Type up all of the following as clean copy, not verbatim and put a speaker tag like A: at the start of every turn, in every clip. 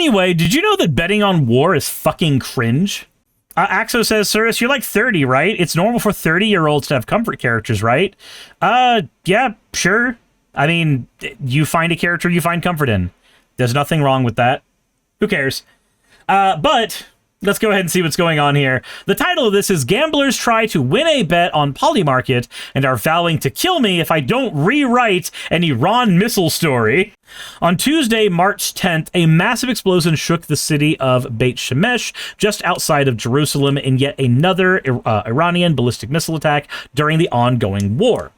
A: Anyway, did you know that betting on war is fucking cringe? Axo says, Cirrus, you're like 30, right? It's normal for 30-year-olds to have comfort characters, right? Yeah, sure. I mean, you find a character you find comfort in. There's nothing wrong with that. Who cares? But let's go ahead and see what's going on here. The title of this is Gamblers Try to Win a Bet on Polymarket and Are Vowing to Kill Me If I Don't Rewrite an Iran Missile Story. On Tuesday, March 10th, a massive explosion shook the city of Beit Shemesh, just outside of Jerusalem, in yet another Iranian ballistic missile attack during the ongoing war.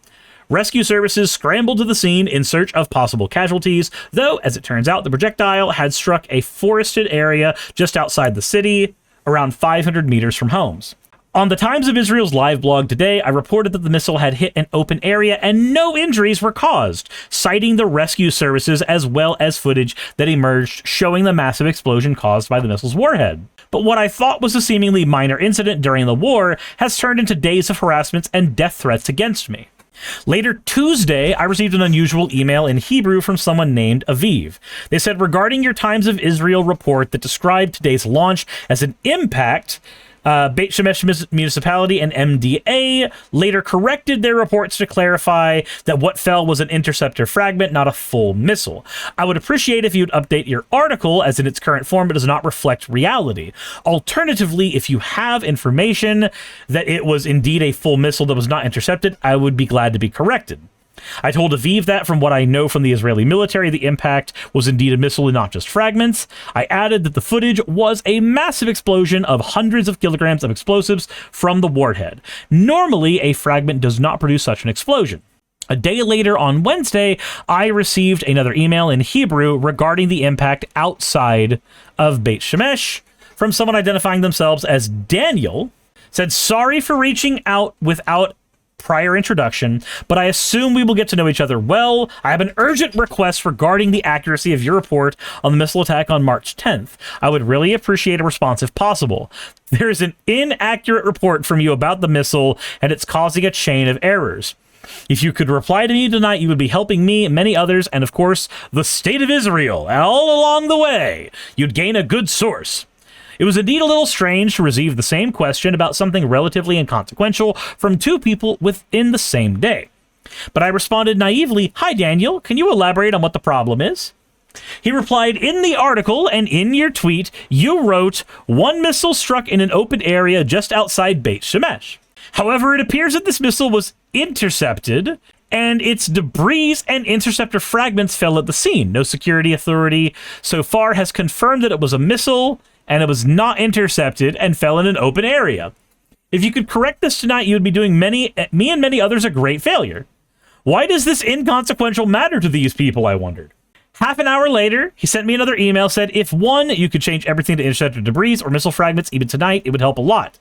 A: Rescue services scrambled to the scene in search of possible casualties, though, as it turns out, the projectile had struck a forested area just outside the city, around 500 meters from homes. On the Times of Israel's live blog today, I reported that the missile had hit an open area and no injuries were caused, citing the rescue services as well as footage that emerged showing the massive explosion caused by the missile's warhead. But what I thought was a seemingly minor incident during the war has turned into days of harassments and death threats against me. Later Tuesday, I received an unusual email in Hebrew from someone named Aviv. They said, regarding your Times of Israel report that described today's launch as an impact, Beit Shemesh Municipality and MDA later corrected their reports to clarify that what fell was an interceptor fragment, not a full missile. I would appreciate if you'd update your article, as in its current form it does not reflect reality. Alternatively, if you have information that it was indeed a full missile that was not intercepted, I would be glad to be corrected. I told Aviv that from what I know from the Israeli military, the impact was indeed a missile and not just fragments. I added that the footage was a massive explosion of hundreds of kilograms of explosives from the warhead. Normally, a fragment does not produce such an explosion. A day later, on Wednesday, I received another email in Hebrew regarding the impact outside of Beit Shemesh from someone identifying themselves as Daniel. Said, sorry for reaching out without prior introduction, but I assume we will get to know each other well. I have an urgent request regarding the accuracy of your report on the missile attack on March 10th. I would really appreciate a response if possible. There is an inaccurate report from you about the missile, and it's causing a chain of errors. If you could reply to me tonight, you would be helping me and many others, and of course, the state of Israel, all along the way. You'd gain a good source. It was indeed a little strange to receive the same question about something relatively inconsequential from two people within the same day. But I responded naively, hi Daniel, can you elaborate on what the problem is? He replied, in the article and in your tweet, you wrote, one missile struck in an open area just outside Beit Shemesh. However, it appears that this missile was intercepted and its debris and interceptor fragments fell at the scene. No security authority so far has confirmed that it was a missile and it was not intercepted and fell in an open area. If you could correct this tonight, you would be doing me and many others a great failure. Why does this inconsequential matter to these people, I wondered. Half an hour later, he sent me another email, said, if one, you could change everything to interceptor debris or missile fragments even tonight, it would help a lot.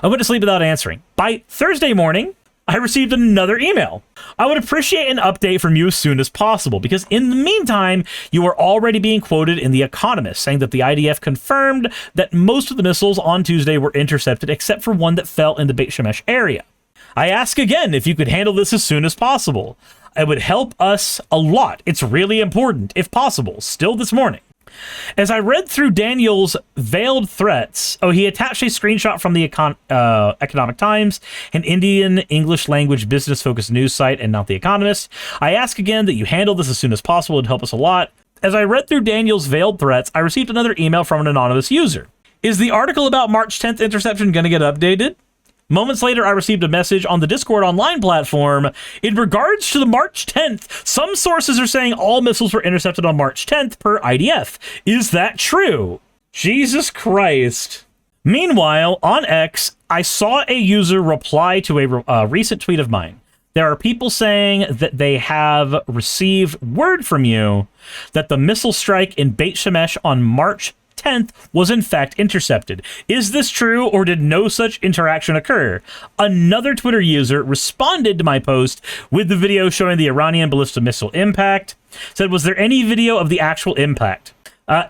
A: I went to sleep without answering. By Thursday morning, I received another email. I would appreciate an update from you as soon as possible, because in the meantime, you are already being quoted in The Economist, saying that the IDF confirmed that most of the missiles on Tuesday were intercepted, except for one that fell in the Beit Shemesh area. I ask again if you could handle this as soon as possible. It would help us a lot. It's really important, if possible, still this morning. As I read through Daniel's veiled threats, he attached a screenshot from the Economic Times, an Indian English language business-focused news site, and not The Economist. I ask again that you handle this as soon as possible. It'd help us a lot. As I read through Daniel's veiled threats, I received another email from an anonymous user. Is the article about March 10th interception going to get updated? Moments later, I received a message on the Discord online platform. In regards to the March 10th, some sources are saying all missiles were intercepted on March 10th per IDF. Is that true? Jesus Christ. Meanwhile, on X, I saw a user reply to a recent tweet of mine. There are people saying that they have received word from you that the missile strike in Beit Shemesh on March 10th was in fact intercepted. Is this true, or did no such interaction occur? Another Twitter user responded to my post with the video showing the Iranian ballistic missile impact. Said, was there any video of the actual impact?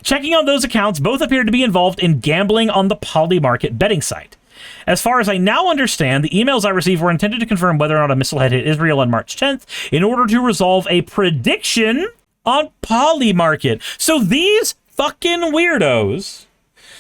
A: Checking on those accounts, both appeared to be involved in gambling on the Polymarket betting site. As far as I now understand, the emails I received were intended to confirm whether or not a missile had hit Israel on March 10th in order to resolve a prediction on Polymarket. So these fucking weirdos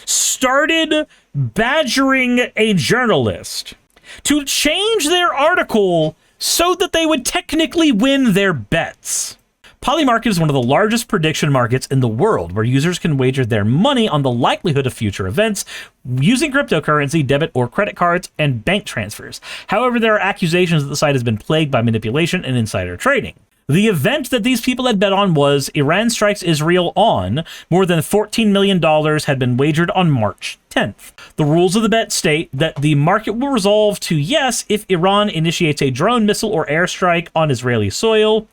A: started badgering a journalist to change their article so that they would technically win their bets. Polymarket is one of the largest prediction markets in the world, where users can wager their money on the likelihood of future events using cryptocurrency, debit or credit cards, and bank transfers. However, there are accusations that the site has been plagued by manipulation and insider trading. The event that these people had bet on was Iran strikes Israel on. More than $14 million had been wagered on March 10th. The rules of the bet state that the market will resolve to yes if Iran initiates a drone, missile, or airstrike on Israeli soil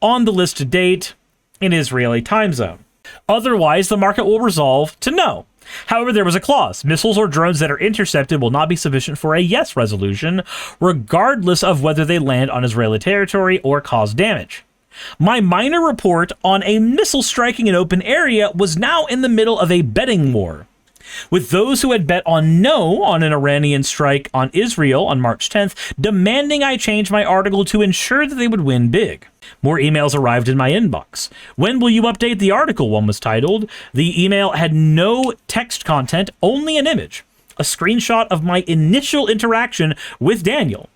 A: on the listed date in Israeli time zone. Otherwise, the market will resolve to no. However, there was a clause. Missiles or drones that are intercepted will not be sufficient for a yes resolution, regardless of whether they land on Israeli territory or cause damage. My minor report on a missile striking an open area was now in the middle of a betting war, with those who had bet on no on an Iranian strike on Israel on March 10th demanding I change my article to ensure that they would win big. More emails arrived in my inbox. When will you update the article? One was titled. The email had no text content, only an image, a screenshot of my initial interaction with Daniel.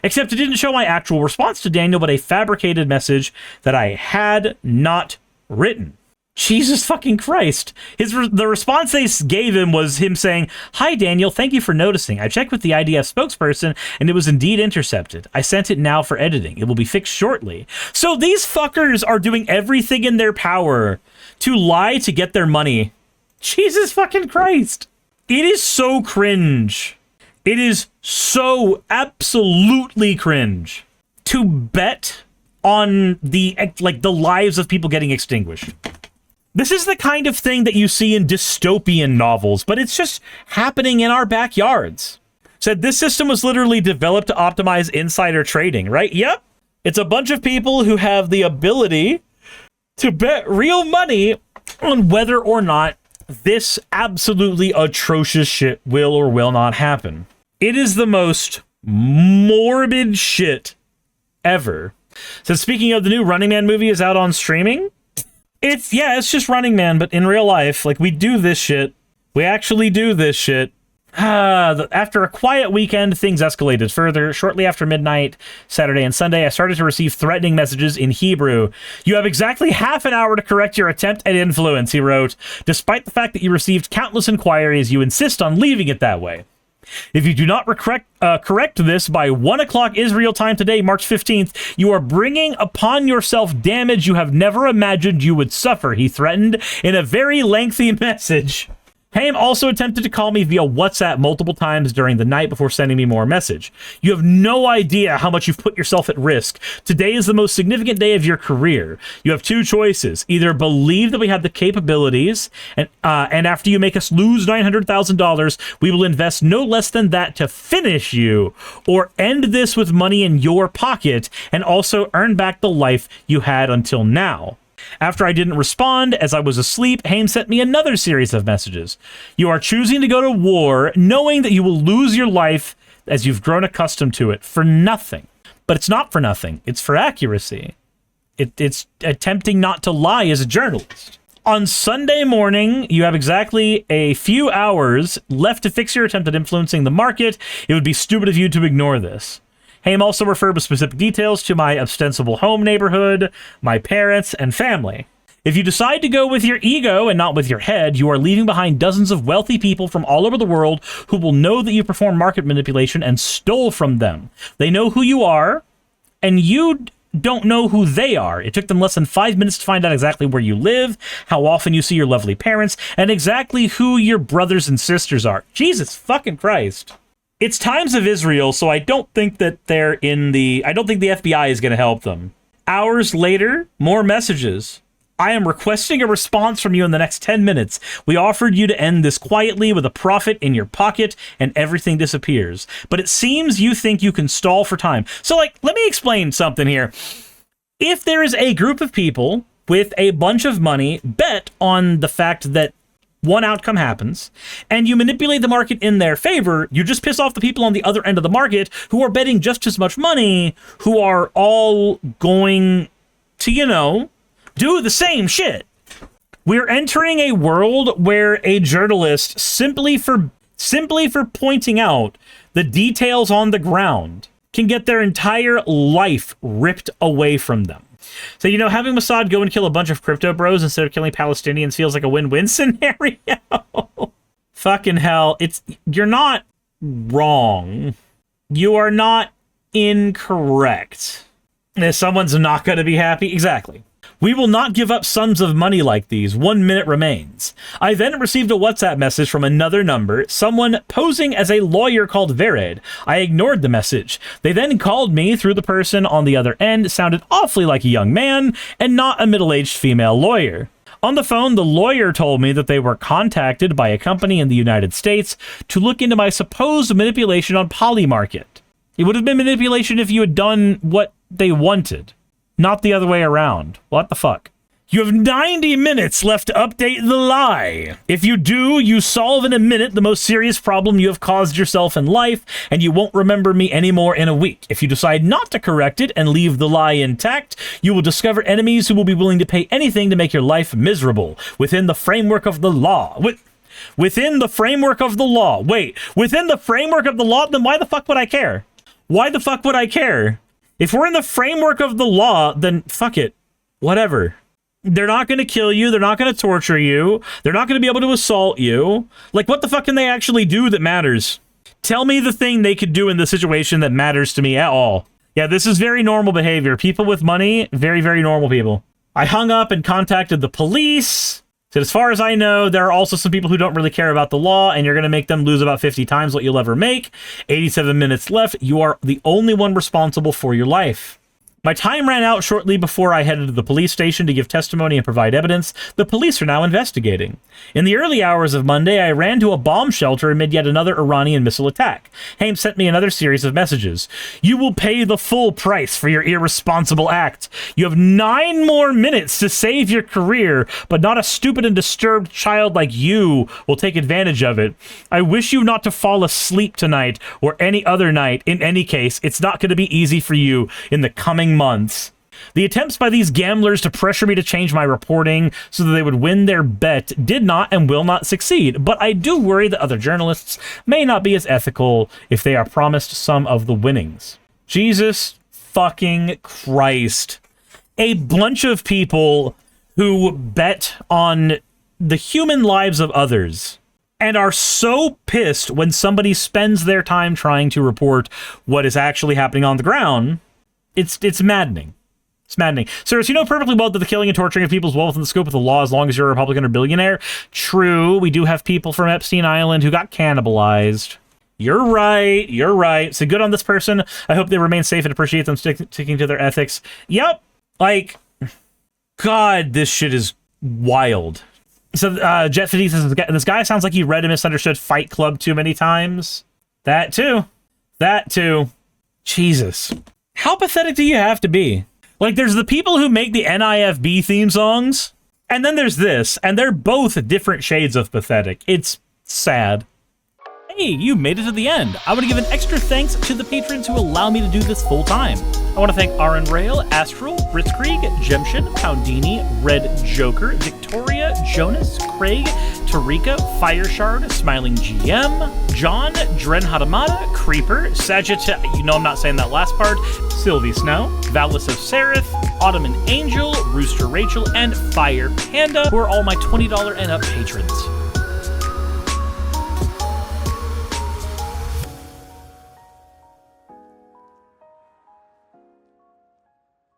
A: Except it didn't show my actual response to Daniel, but a fabricated message that I had not written. Jesus fucking Christ. The response they gave him was him saying, "Hi, Daniel. Thank you for noticing. I checked with the IDF spokesperson, and it was indeed intercepted. I sent it now for editing. It will be fixed shortly." So these fuckers are doing everything in their power to lie to get their money. Jesus fucking Christ. It is so cringe. It is so absolutely cringe to bet on the lives of people getting extinguished. This is the kind of thing that you see in dystopian novels, but it's just happening in our backyards. Said this system was literally developed to optimize insider trading, right? Yep. It's a bunch of people who have the ability to bet real money on whether or not this absolutely atrocious shit will or will not happen. It is the most morbid shit ever. So speaking of, the new Running Man movie is out on streaming. It's just Running Man, but in real life, like, we do this shit. We actually do this shit. After a quiet weekend, things escalated further. Shortly after midnight, Saturday and Sunday, I started to receive threatening messages in Hebrew. "You have exactly half an hour to correct your attempt at influence," he wrote. "Despite the fact that you received countless inquiries, you insist on leaving it that way. If you do not correct this by 1 o'clock Israel time today, March 15th, you are bringing upon yourself damage you have never imagined you would suffer," he threatened in a very lengthy message. Haim also attempted to call me via WhatsApp multiple times during the night before sending me more message. "You have no idea how much you've put yourself at risk. Today is the most significant day of your career. You have two choices. Either believe that we have the capabilities, and after you make us lose $900,000, we will invest no less than that to finish you, or end this with money in your pocket and also earn back the life you had until now." After I didn't respond, as I was asleep, Haim sent me another series of messages. "You are choosing to go to war, knowing that you will lose your life as you've grown accustomed to it, for nothing." But it's not for nothing. It's for accuracy. It's attempting not to lie as a journalist. On Sunday morning, you have exactly a few hours left to fix your attempt at influencing the market. It would be stupid of you to ignore this. Haim also referred with specific details to my ostensible home neighborhood, my parents, and family. "If you decide to go with your ego and not with your head, you are leaving behind dozens of wealthy people from all over the world who will know that you performed market manipulation and stole from them. They know who you are, and you don't know who they are. It took them less than 5 minutes to find out exactly where you live, how often you see your lovely parents, and exactly who your brothers and sisters are." Jesus fucking Christ. It's Times of Israel, so I don't think that I don't think the FBI is going to help them. Hours later, more messages. "I am requesting a response from you in the next 10 minutes. We offered you to end this quietly with a profit in your pocket and everything disappears. But it seems you think you can stall for time." So, let me explain something here. If there is a group of people with a bunch of money bet on the fact that one outcome happens, and you manipulate the market in their favor, you just piss off the people on the other end of the market who are betting just as much money, who are all going to, do the same shit. We're entering a world where a journalist, simply for pointing out the details on the ground, can get their entire life ripped away from them. So, you know, having Mossad go and kill a bunch of crypto bros instead of killing Palestinians feels like a win-win scenario. Fucking hell. You're not wrong. You are not incorrect. If someone's not going to be happy, exactly. We will not give up sums of money like these. 1 minute remains. I then received a WhatsApp message from another number, someone posing as a lawyer called Vered. I ignored the message. They then called me through the person on the other end, sounded awfully like a young man, and not a middle-aged female lawyer. On the phone, the lawyer told me that they were contacted by a company in the United States to look into my supposed manipulation on Polymarket. It would have been manipulation if you had done what they wanted. Not the other way around. What the fuck? You have 90 minutes left to update the lie. If you do, you solve in a minute the most serious problem you have caused yourself in life, and you won't remember me anymore in a week. If you decide not to correct it and leave the lie intact, you will discover enemies who will be willing to pay anything to make your life miserable within the framework of the law. Within the framework of the law. Wait, within the framework of the law? Then why the fuck would I care? Why the fuck would I care? If we're in the framework of the law, then fuck it. Whatever. They're not going to kill you. They're not going to torture you. They're not going to be able to assault you. Like, what the fuck can they actually do that matters? Tell me the thing they could do in the situation that matters to me at all. Yeah, this is very normal behavior. People with money, very, very normal people. I hung up and contacted the police. So as far as I know, there are also some people who don't really care about the law, and you're going to make them lose about 50 times what you'll ever make. 87 minutes left. You are the only one responsible for your life. My time ran out shortly before I headed to the police station to give testimony and provide evidence. The police are now investigating. In the early hours of Monday, I ran to a bomb shelter amid yet another Iranian missile attack. Haim sent me another series of messages. You will pay the full price for your irresponsible act. You have 9 more minutes to save your career, but not a stupid and disturbed child like you will take advantage of it. I wish you not to fall asleep tonight or any other night. In any case, it's not going to be easy for you in the coming months. The attempts by these gamblers to pressure me to change my reporting so that they would win their bet did not and will not succeed, but I do worry that other journalists may not be as ethical if they are promised some of the winnings. Jesus fucking Christ. A bunch of people who bet on the human lives of others and are so pissed when somebody spends their time trying to report what is actually happening on the ground. It's maddening. It's maddening. Sirs, you know perfectly well that the killing and torturing of people is well within the scope of the law as long as you're a Republican or billionaire. True, we do have people from Epstein Island who got cannibalized. You're right. You're right. So good on this person. I hope they remain safe and appreciate them sticking to their ethics. Yep. Like, God, this shit is wild. So Jet 50 says, this guy sounds like he read and misunderstood Fight Club too many times. That too. That too. Jesus. How pathetic do you have to be? Like, there's the people who make the NIFB theme songs, and then there's this, and they're both different shades of pathetic. It's sad. Hey, you made it to the end. I want to give an extra thanks to the patrons who allow me to do this full time. I want to thank Aaron Rail, Astral, Britzkrieg, Jemshin, Poundini, Red Joker, Victoria, Jonas, Craig, Tarika, Fireshard, Smiling GM, John, Dren Hadamada, Creeper, Sagitta, you know I'm not saying that last part, Sylvie Snow, Valis of Seraph, Ottoman Angel, Rooster Rachel, and Fire Panda, who are all my $20 and up patrons.